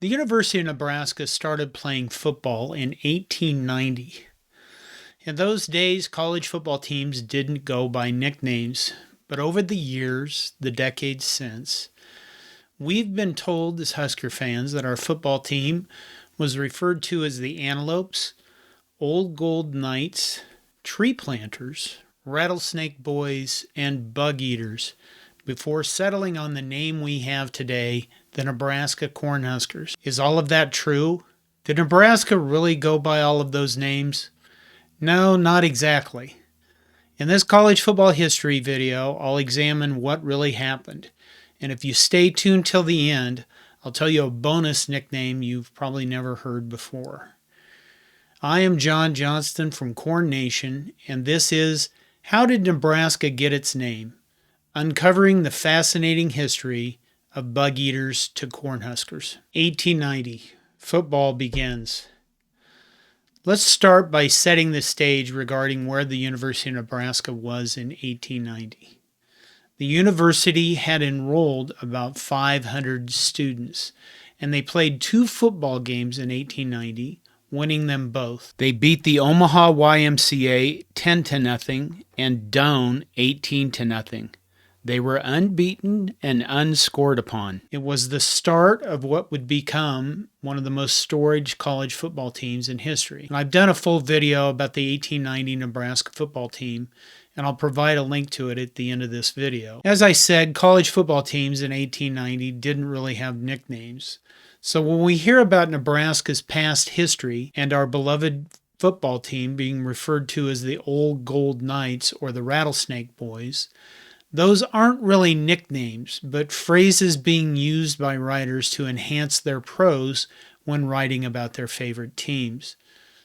The University of Nebraska started playing football in 1890. In those days, college football teams didn't go by nicknames, but over the years, the decades since, we've been told as Husker fans that our football team was referred to as the Antelopes, Old Gold Knights, Tree Planters, Rattlesnake Boys, and Bugeaters before settling on the name we have today, the Nebraska Cornhuskers. Is all of that true? Did Nebraska really go by all of those names? No, not exactly. In this college football history video, I'll examine what really happened. And if you stay tuned till the end, I'll tell you a bonus nickname you've probably never heard before. I am John Johnston from CornNation, and this is How Did Nebraska Get Its Name? Uncovering the fascinating history of Bugeaters to Cornhuskers. 1890. Football begins. Let's start by setting the stage regarding where the University of Nebraska was in 1890. The university had enrolled about 500 students, and they played 2 football games in 1890, winning them both. They beat the Omaha YMCA 10-0 and Doane 18-0. They were unbeaten and unscored upon. It was the start of what would become one of the most storied college football teams in history. And I've done a full video about the 1890 Nebraska football team, and I'll provide a link to it at the end of this video. As I said, college football teams in 1890 didn't really have nicknames. So when we hear about Nebraska's past history and our beloved football team being referred to as the Old Gold Knights or the Rattlesnake Boys, those aren't really nicknames, but phrases being used by writers to enhance their prose when writing about their favorite teams.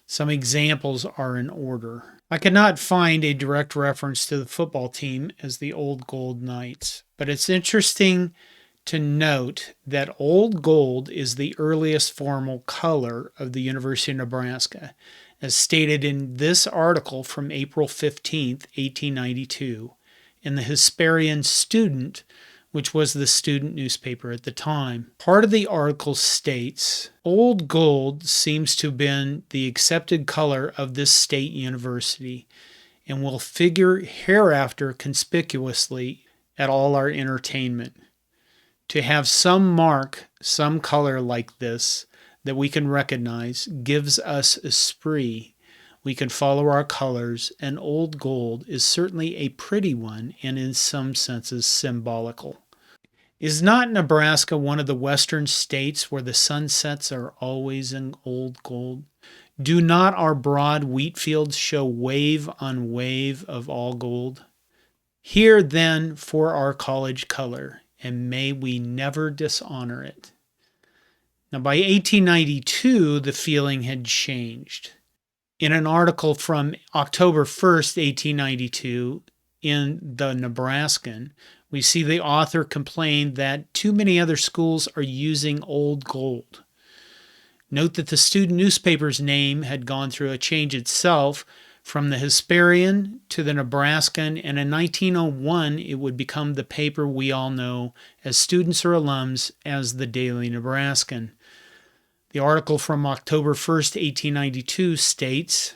Some examples are in order. I could not find a direct reference to the football team as the Old Gold Knights, but it's interesting to note that old gold is the earliest formal color of the University of Nebraska, as stated in this article from April 15th, 1892. In the Hesperian Student, which was the student newspaper at the time. Part of the article states, Old gold seems to have been the accepted color of this state university and will figure hereafter conspicuously at all our entertainment. To have some mark, some color like this that we can recognize gives us esprit. We can follow our colors, and old gold is certainly a pretty one and in some senses symbolical. Is not Nebraska one of the western states where the sunsets are always in old gold? Do not our broad wheat fields show wave on wave of all gold? Here then for our college color, and may we never dishonor it. Now by 1892, the feeling had changed. In an article from October 1st, 1892, in the Nebraskan, we see the author complain that too many other schools are using old gold. Note that the student newspaper's name had gone through a change itself from the Hesperian to the Nebraskan, and in 1901 it would become the paper we all know as students or alums as the Daily Nebraskan. The article from October 1st, 1892 states,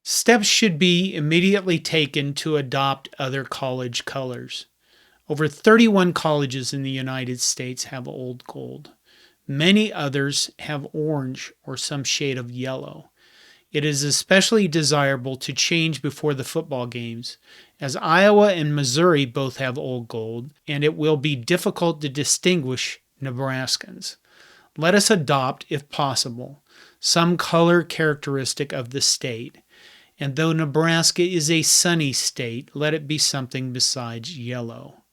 steps should be immediately taken to adopt other college colors. Over 31 colleges in the United States have old gold. Many others have orange or some shade of yellow. It is especially desirable to change before the football games, as Iowa and Missouri both have old gold, and it will be difficult to distinguish Nebraskans. Let us adopt, if possible, some color characteristic of the state, and though Nebraska is a sunny state, let it be something besides yellow.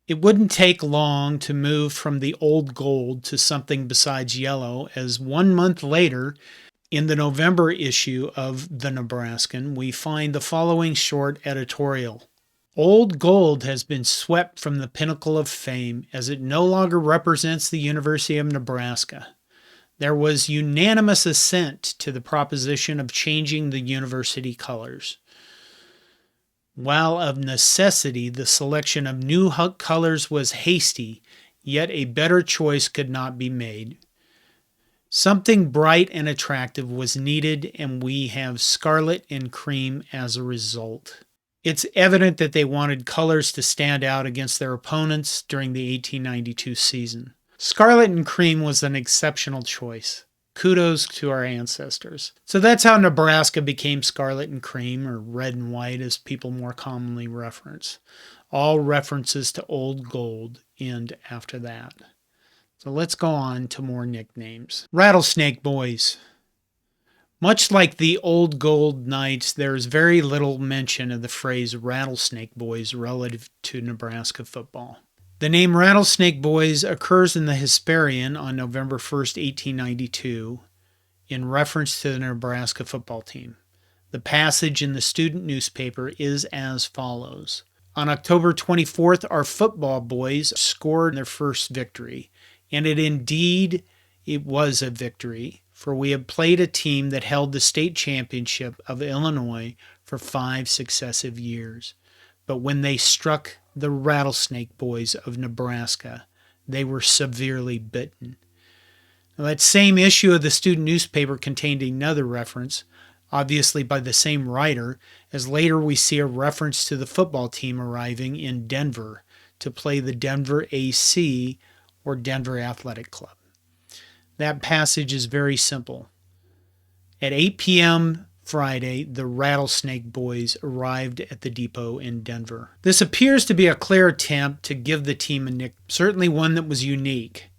It wouldn't take long to move from the old gold to something besides yellow, as 1 month later, in the November issue of the Nebraskan, we find the following short editorial. Old gold has been swept from the pinnacle of fame as it no longer represents the University of Nebraska. There was unanimous assent to the proposition of changing the university colors. While of necessity the selection of new colors was hasty, yet a better choice could not be made. Something bright and attractive was needed, and we have scarlet and cream as a result. It's evident that they wanted colors to stand out against their opponents during the 1892 season. Scarlet and cream was an exceptional choice. Kudos to our ancestors. So that's how Nebraska became scarlet and cream, or red and white as people more commonly reference. All references to Old Gold end after that. So let's go on to more nicknames. Rattlesnake Boys. Much like the Old Gold Knights, there is very little mention of the phrase Rattlesnake Boys relative to Nebraska football. The name Rattlesnake Boys occurs in the Hesperian on November 1st, 1892, in reference to the Nebraska football team. The passage in the student newspaper is as follows. On October 24th, our football boys scored their first victory. And it was a victory, for we have played a team that held the state championship of Illinois for 5 successive years. But when they struck the Rattlesnake Boys of Nebraska, they were severely bitten. Now, that same issue of the student newspaper contained another reference, obviously by the same writer, as later we see a reference to the football team arriving in Denver to play the Denver AC, or Denver Athletic Club. That passage is very simple. At 8 p.m. Friday, the Rattlesnake Boys arrived at the depot in Denver. This appears to be a clear attempt to give the team a nickname, certainly one that was unique.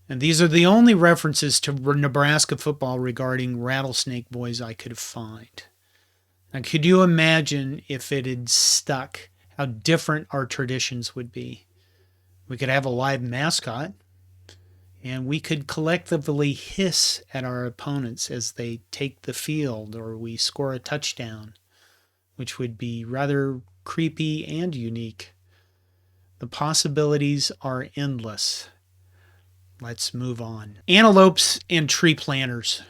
And these are the only references to Nebraska football regarding Rattlesnake Boys I could find. Now, could you imagine if it had stuck, how different our traditions would be? We could have a live mascot, and we could collectively hiss at our opponents as they take the field or we score a touchdown, which would be rather creepy and unique. The possibilities are endless. Let's move on. Antelopes and tree planters.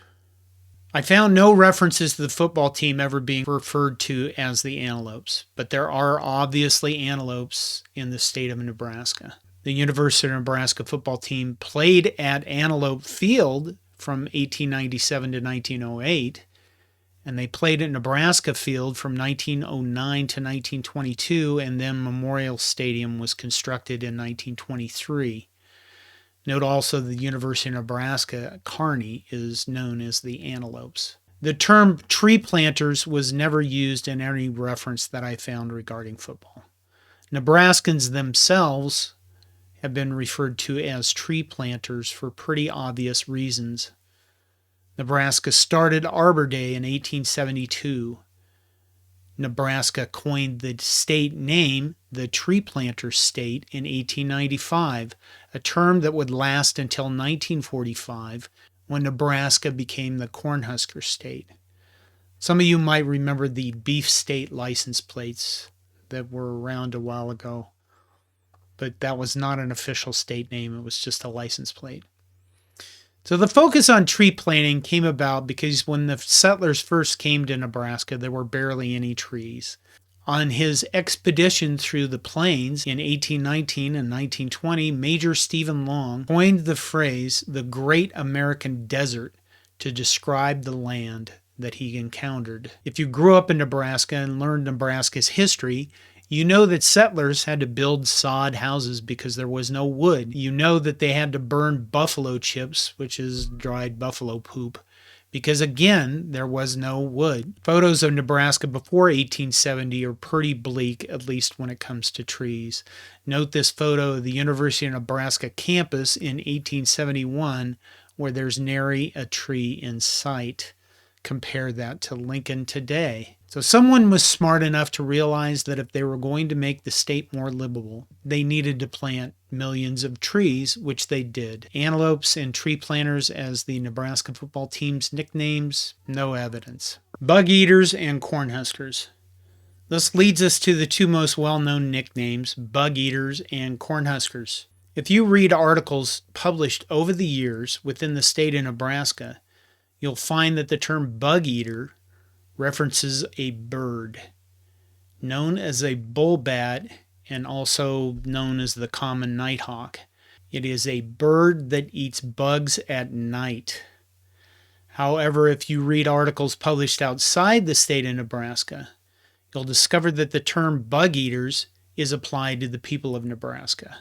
I found no references to the football team ever being referred to as the Antelopes, but there are obviously antelopes in the state of Nebraska. The University of Nebraska football team played at Antelope Field from 1897 to 1908, and they played at Nebraska Field from 1909 to 1922, and then Memorial Stadium was constructed in 1923. Note also the University of Nebraska Kearney is known as the Antelopes. The term tree planters was never used in any reference that I found regarding football. Nebraskans themselves have been referred to as tree planters for pretty obvious reasons. Nebraska started Arbor Day in 1872. Nebraska coined the state name the Tree Planter State in 1895, a term that would last until 1945, when Nebraska became the Cornhusker State. Some of you might remember the Beef State license plates that were around a while ago, but that was not an official state name. It was just a license plate. So the focus on tree planting came about because when the settlers first came to Nebraska, there were barely any trees. On his expedition through the plains in 1819 and 1920, Major Stephen Long coined the phrase the Great American Desert to describe the land that he encountered. If you grew up in Nebraska and learned Nebraska's history, you know that settlers had to build sod houses because there was no wood. You know that they had to burn buffalo chips, which is dried buffalo poop, because again, there was no wood. Photos of Nebraska before 1870 are pretty bleak, at least when it comes to trees. Note this photo of the University of Nebraska campus in 1871, where there's nary a tree in sight. Compare that to Lincoln today. So someone was smart enough to realize that if they were going to make the state more livable, they needed to plant millions of trees, which they did. Antelopes and tree planters as the Nebraska football team's nicknames, no evidence. Bugeaters and Cornhuskers. This leads us to the two most well-known nicknames, Bugeaters and Cornhuskers. If you read articles published over the years within the state of Nebraska, you'll find that the term bug eater references a bird known as a bullbat and also known as the common nighthawk. It is a bird that eats bugs at night. However, if you read articles published outside the state of Nebraska, you'll discover that the term bug eaters is applied to the people of Nebraska.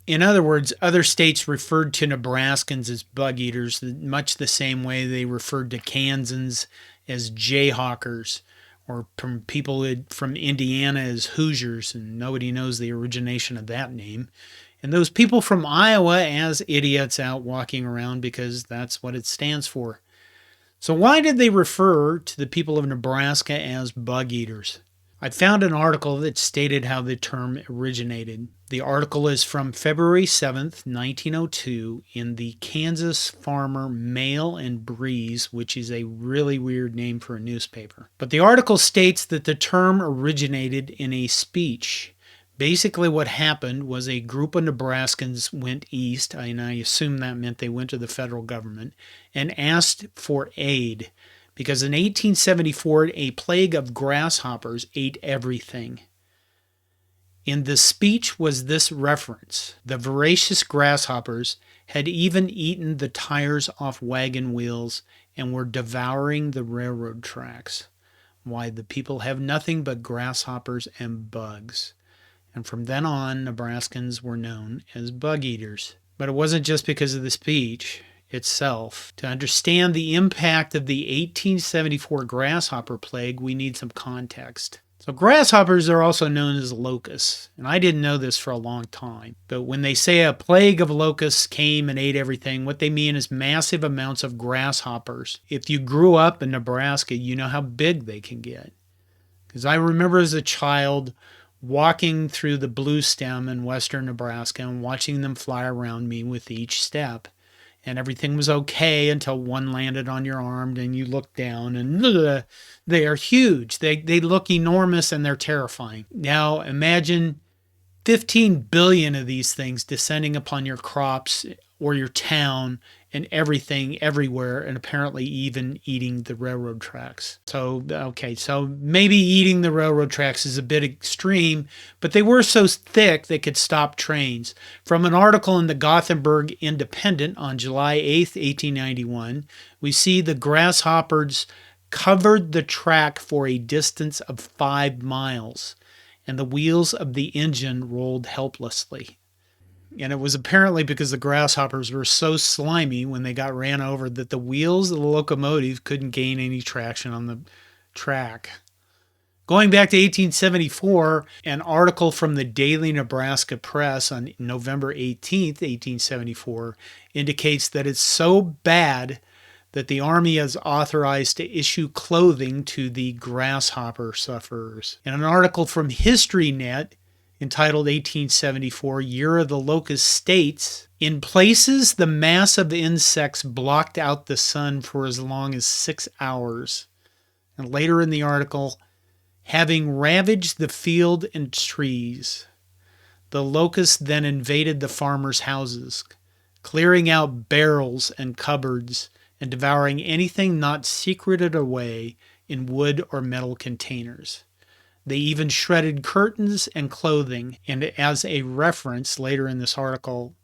In other words, other states referred to Nebraskans as bug eaters, much the same way they referred to Kansans as jayhawkers, or from people from Indiana as Hoosiers, and nobody knows the origination of that name. And those people from Iowa as idiots out walking around, because that's what it stands for. So why did they refer to the people of Nebraska as bug eaters? I found an article that stated how the term originated. The article is from February 7th, 1902 in the Kansas Farmer Mail and Breeze, which is a really weird name for a newspaper. But the article states that the term originated in a speech. Basically what happened was a group of Nebraskans went east, and I assume that meant they went to the federal government, and asked for aid. Because in 1874, a plague of grasshoppers ate everything. In the speech was this reference: the voracious grasshoppers had even eaten the tires off wagon wheels and were devouring the railroad tracks. Why, the people have nothing but grasshoppers and bugs. And from then on, Nebraskans were known as bug eaters. But it wasn't just because of the speech itself. To understand the impact of the 1874 grasshopper plague, we need some context. So grasshoppers are also known as locusts, and I didn't know this for a long time. But when they say a plague of locusts came and ate everything, what they mean is massive amounts of grasshoppers. If you grew up in Nebraska, you know how big they can get. Because I remember as a child walking through the blue stem in western Nebraska and watching them fly around me with each step. And everything was okay until one landed on your arm and you look down and they are huge. They look enormous and they're terrifying. Now imagine 15 billion of these things descending upon your crops or your town and everything everywhere, and apparently even eating the railroad tracks. So maybe eating the railroad tracks is a bit extreme, but they were so thick they could stop trains. From an article in the Gothenburg Independent on July 8th, 1891, we see the grasshoppers covered the track for a distance of 5 miles, and the wheels of the engine rolled helplessly. And it was apparently because the grasshoppers were so slimy when they got ran over that the wheels of the locomotive couldn't gain any traction on the track. Going back to 1874, an article from the Daily Nebraska Press on November 18th, 1874, indicates that it's so bad that the Army is authorized to issue clothing to the grasshopper sufferers. In an article from HistoryNet, entitled 1874, Year of the Locust, states, in places the mass of insects blocked out the sun for as long as 6 hours. And later in the article, having ravaged the field and trees, the locusts then invaded the farmers' houses, clearing out barrels and cupboards and devouring anything not secreted away in wood or metal containers. They even shredded curtains and clothing, and as a reference later in this article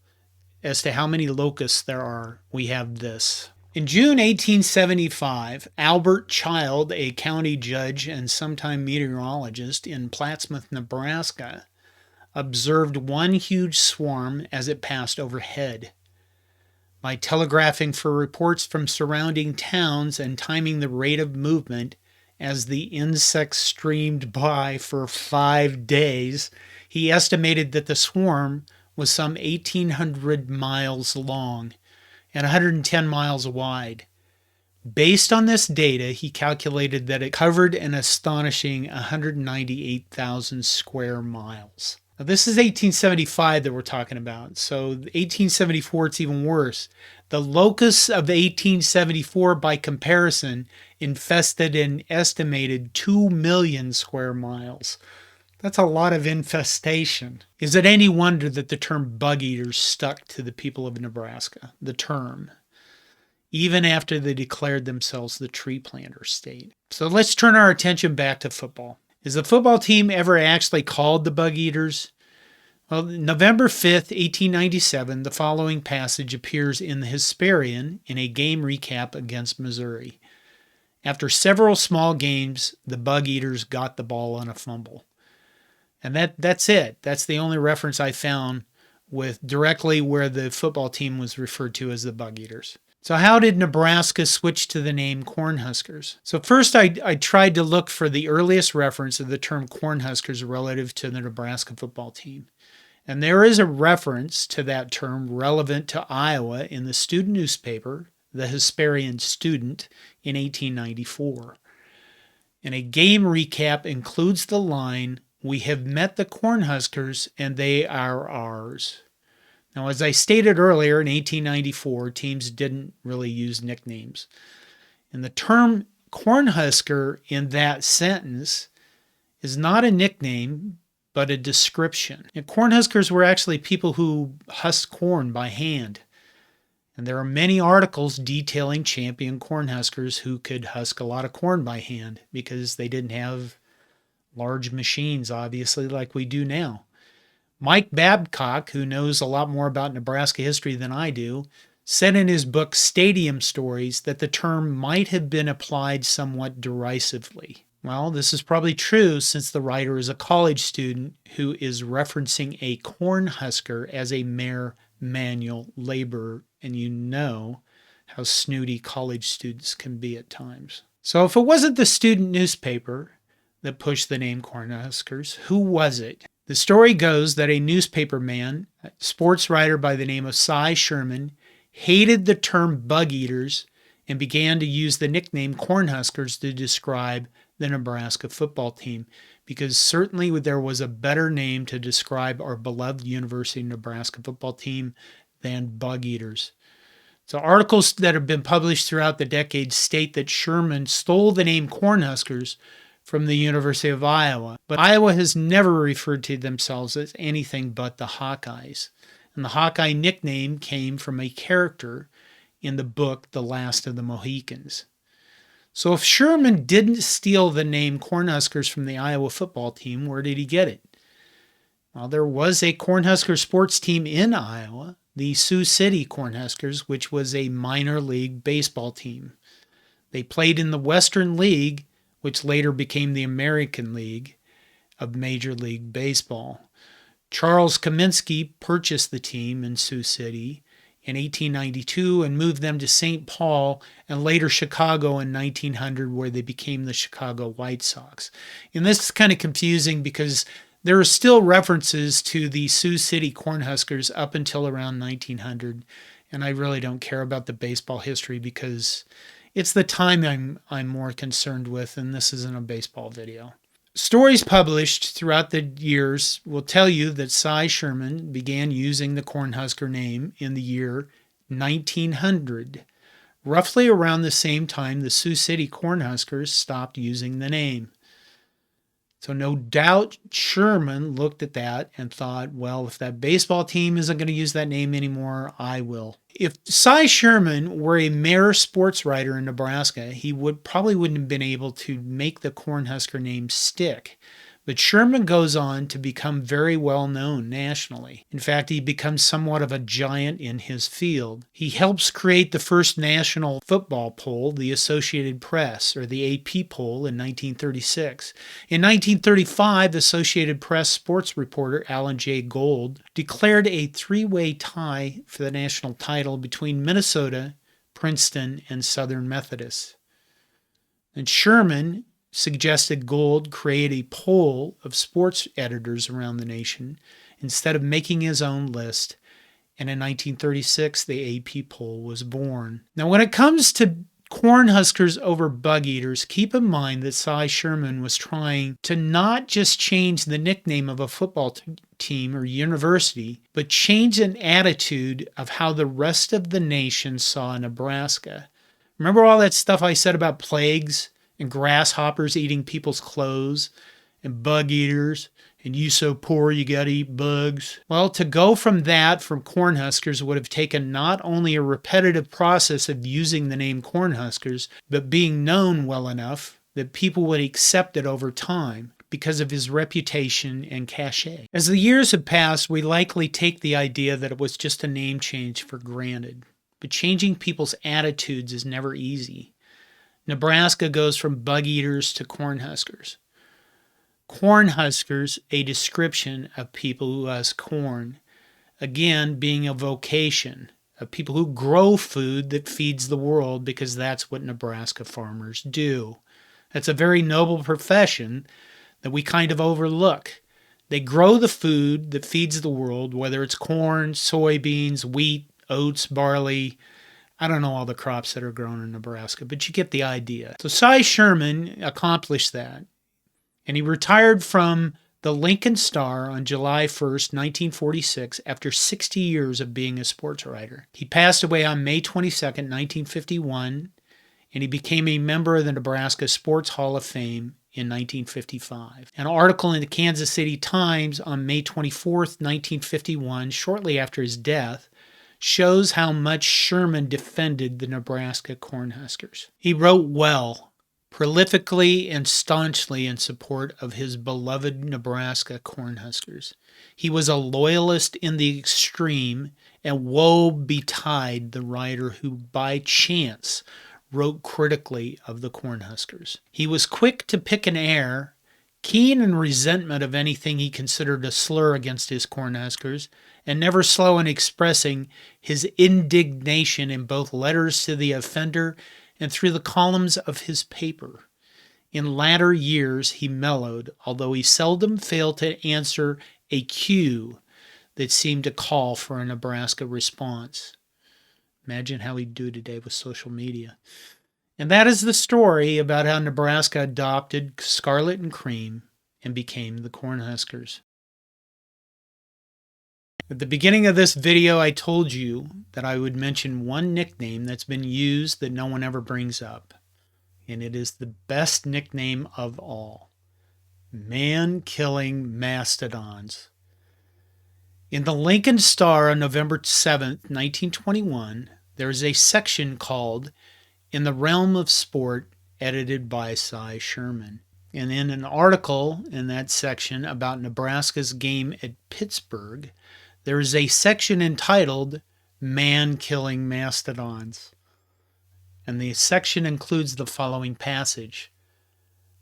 as to how many locusts there are, we have this. In June 1875, Albert Child, a county judge and sometime meteorologist in Plattsmouth, Nebraska, observed one huge swarm as it passed overhead. By telegraphing for reports from surrounding towns and timing the rate of movement, as the insects streamed by for 5 days, he estimated that the swarm was some 1,800 miles long and 110 miles wide. Based on this data, he calculated that it covered an astonishing 198,000 square miles. Now, this is 1875 that we're talking about, so 1874, it's even worse. The locusts of 1874, by comparison, infested an estimated 2 million square miles. That's a lot of infestation. Is it any wonder that the term bug eaters stuck to the people of Nebraska, the term, even after they declared themselves the tree planter state? So let's turn our attention back to football. Is the football team ever actually called the Bug Eaters? Well, November 5th, 1897, the following passage appears in the Hesperian in a game recap against Missouri. After several small games, the Bugeaters got the ball on a fumble. And that's it. That's the only reference I found with directly where the football team was referred to as the Bugeaters. So how did Nebraska switch to the name Cornhuskers? So first I tried to look for the earliest reference of the term Cornhuskers relative to the Nebraska football team. And there is a reference to that term relevant to Iowa in the student newspaper, the Hesperian Student, in 1894. And a game recap includes the line, "We have met the Cornhuskers and they are ours." Now, as I stated earlier, in 1894, teams didn't really use nicknames. And the term Cornhusker in that sentence is not a nickname, but a description. And Cornhuskers were actually people who husked corn by hand. And there are many articles detailing champion Cornhuskers who could husk a lot of corn by hand because they didn't have large machines, obviously, like we do now. Mike Babcock, who knows a lot more about Nebraska history than I do, said in his book Stadium Stories that the term might have been applied somewhat derisively. Well, this is probably true since the writer is a college student who is referencing a cornhusker as a mere manual laborer, and you know how snooty college students can be at times. So if it wasn't the student newspaper that pushed the name Cornhuskers, who was it? The story goes that a newspaper man, a sports writer by the name of Sherman, hated the term Bugeaters and began to use the nickname Cornhuskers to describe the Nebraska football team, because certainly there was a better name to describe our beloved University of Nebraska football team than Bugeaters. So articles that have been published throughout the decades state that Sherman stole the name Cornhuskers from the University of Iowa, but Iowa has never referred to themselves as anything but the Hawkeyes. And the Hawkeye nickname came from a character in the book The Last of the Mohicans. So if Sherman didn't steal the name Cornhuskers from the Iowa football team, where did he get it? Well, there was a Cornhusker sports team in Iowa, the Sioux City Cornhuskers, which was a minor league baseball team. They played in the Western League, which later became the American League of Major League Baseball. Charles Kaminsky purchased the team in Sioux City in 1892 and moved them to St. Paul and later Chicago in 1900, where they became the Chicago White Sox. And this is kind of confusing because there are still references to the Sioux City Cornhuskers up until around 1900, and I really don't care about the baseball history because it's the time I'm more concerned with, and this isn't a baseball video. Stories published throughout the years will tell you that Cy Sherman began using the Cornhusker name in the year 1900, roughly around the same time the Sioux City Cornhuskers stopped using the name. So no doubt Sherman looked at that and thought, well, if that baseball team isn't going to use that name anymore, I will. If Cy Sherman were a mere sports writer in Nebraska, he probably wouldn't have been able to make the Cornhusker name stick. But Sherman goes on to become very well known nationally. In fact, he becomes somewhat of a giant in his field. He helps create the first national football poll, the Associated Press, or the AP poll, in 1936. In 1935, the Associated Press sports reporter Alan J. Gold declared a three-way tie for the national title between Minnesota, Princeton, and Southern Methodist. And Sherman suggested Gold create a poll of sports editors around the nation instead of making his own list, and in 1936 the AP poll was born. Now when it comes to Cornhuskers over Bugeaters, keep in mind that Cy Sherman was trying to not just change the nickname of a football team or university, but change an attitude of how the rest of the nation saw Nebraska. Remember all that stuff I said about plagues and grasshoppers eating people's clothes, and bug eaters, and you so poor you gotta eat bugs? Well, to go from Cornhuskers would have taken not only a repetitive process of using the name Cornhuskers, but being known well enough that people would accept it over time. because of his reputation and cachet. As the years have passed, we likely take the idea that it was just a name change for granted. But changing people's attitudes is never easy. Nebraska goes from Bugeaters to Cornhuskers. Cornhuskers, a description of people who husk corn. Again, being a vocation of people who grow food that feeds the world, because that's what Nebraska farmers do. That's a very noble profession that we kind of overlook. They grow the food that feeds the world, whether it's corn, soybeans, wheat, oats, barley. I don't know all the crops that are grown in Nebraska, but you get the idea. So Cy Sherman accomplished that, and he retired from the Lincoln Star on July 1st, 1946, after 60 years of being a sports writer. He passed away on May 22nd, 1951, and he became a member of the Nebraska Sports Hall of Fame in 1955. An article in the Kansas City Times on May 24th, 1951, shortly after his death, shows how much Sherman defended the Nebraska Cornhuskers. He wrote well, prolifically and staunchly in support of his beloved Nebraska Cornhuskers. He was a loyalist in the extreme, and woe betide the writer who by chance wrote critically of the Cornhuskers. He was quick to pick an air, keen in resentment of anything he considered a slur against his Cornhuskers, and never slow in expressing his indignation in both letters to the offender and through the columns of his paper. In latter years he mellowed, although he seldom failed to answer a cue that seemed to call for a Nebraska response. Imagine how he'd do today with social media. And that is the story about how Nebraska adopted scarlet and cream and became the Cornhuskers. At the beginning of this video, I told you that I would mention one nickname that's been used that no one ever brings up. And it is the best nickname of all. Man-killing mastodons. In the Lincoln Star on November 7th, 1921, there is a section called In the Realm of Sport, edited by Cy Sherman. And in an article in that section about Nebraska's game at Pittsburgh, there is a section entitled Man-Killing Mastodons. And the section includes the following passage.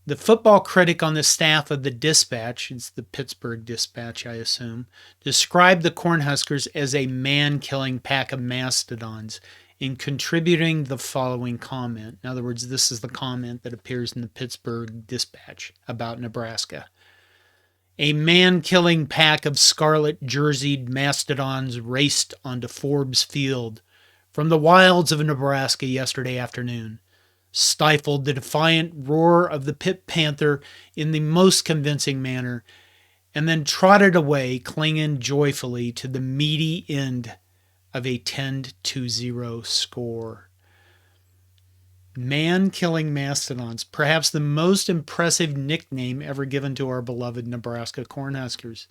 The football critic on the staff of the Dispatch, it's the Pittsburgh Dispatch, I assume, described the Cornhuskers as a man-killing pack of mastodons in contributing the following comment. In other words, this is the comment that appears in the Pittsburgh Dispatch about Nebraska. A man-killing pack of scarlet-jerseyed mastodons raced onto Forbes Field from the wilds of Nebraska yesterday afternoon, stifled the defiant roar of the pit panther in the most convincing manner, and then trotted away, clinging joyfully to the meaty end of a 10-0 score. Man-killing mastodons, perhaps the most impressive nickname ever given to our beloved Nebraska Cornhuskers.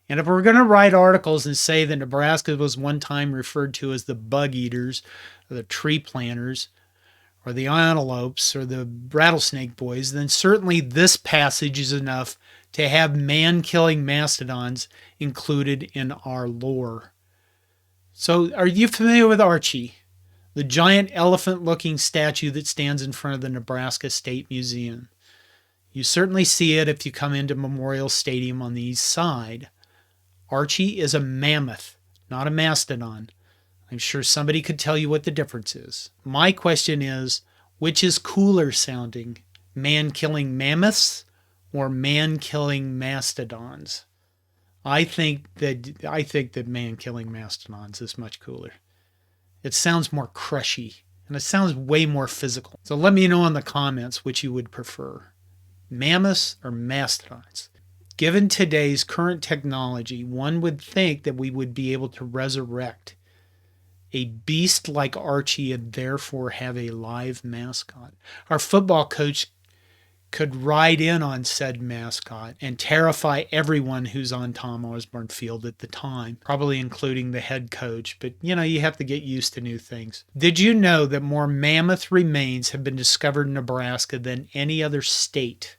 And if we're going to write articles and say that Nebraska was one time referred to as the bug eaters, or the tree planters, or the Antelopes, or the Rattlesnake Boys, then certainly this passage is enough to have man-killing mastodons included in our lore. So, are you familiar with Archie, the giant elephant-looking statue that stands in front of the Nebraska State Museum? You certainly see it if you come into Memorial Stadium on the east side. Archie is a mammoth, not a mastodon. I'm sure somebody could tell you what the difference is. My question is, which is cooler sounding? Man-killing mammoths or man-killing mastodons? I think that man-killing mastodons is much cooler. It sounds more crushy, and it sounds way more physical. So let me know in the comments which you would prefer, mammoths or mastodons. Given today's current technology, one would think that we would be able to resurrect a beast like Archie and therefore have a live mascot. Our football coach could ride in on said mascot and terrify everyone who's on Tom Osborne Field at the time, probably including the head coach, but you have to get used to new things. Did you know that more mammoth remains have been discovered in Nebraska than any other state?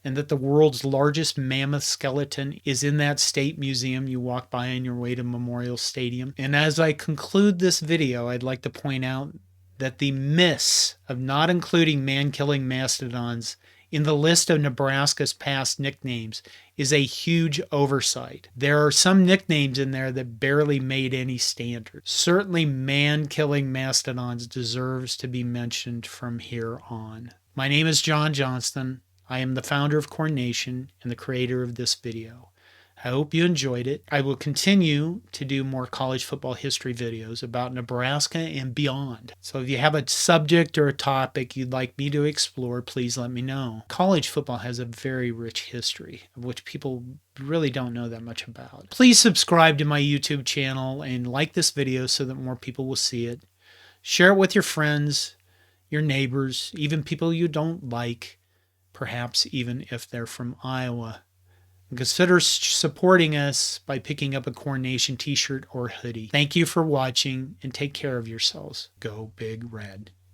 and that the world's largest mammoth skeleton is in that state museum you walk by on your way to Memorial Stadium. And as I conclude this video, I'd like to point out that the miss of not including man-killing mastodons in the list of Nebraska's past nicknames is a huge oversight. There are some nicknames in there that barely made any standards. Certainly man-killing mastodons deserves to be mentioned from here on. My name is John Johnston. I am the founder of CornNation and the creator of this video. I hope you enjoyed it. I will continue to do more college football history videos about Nebraska and beyond. So if you have a subject or a topic you'd like me to explore, please let me know. College football has a very rich history, of which people really don't know that much about. Please subscribe to my YouTube channel and like this video so that more people will see it. Share it with your friends, your neighbors, even people you don't like, perhaps even if they're from Iowa. Consider supporting us by picking up a CornNation t-shirt or hoodie. Thank you for watching and take care of yourselves. Go Big Red.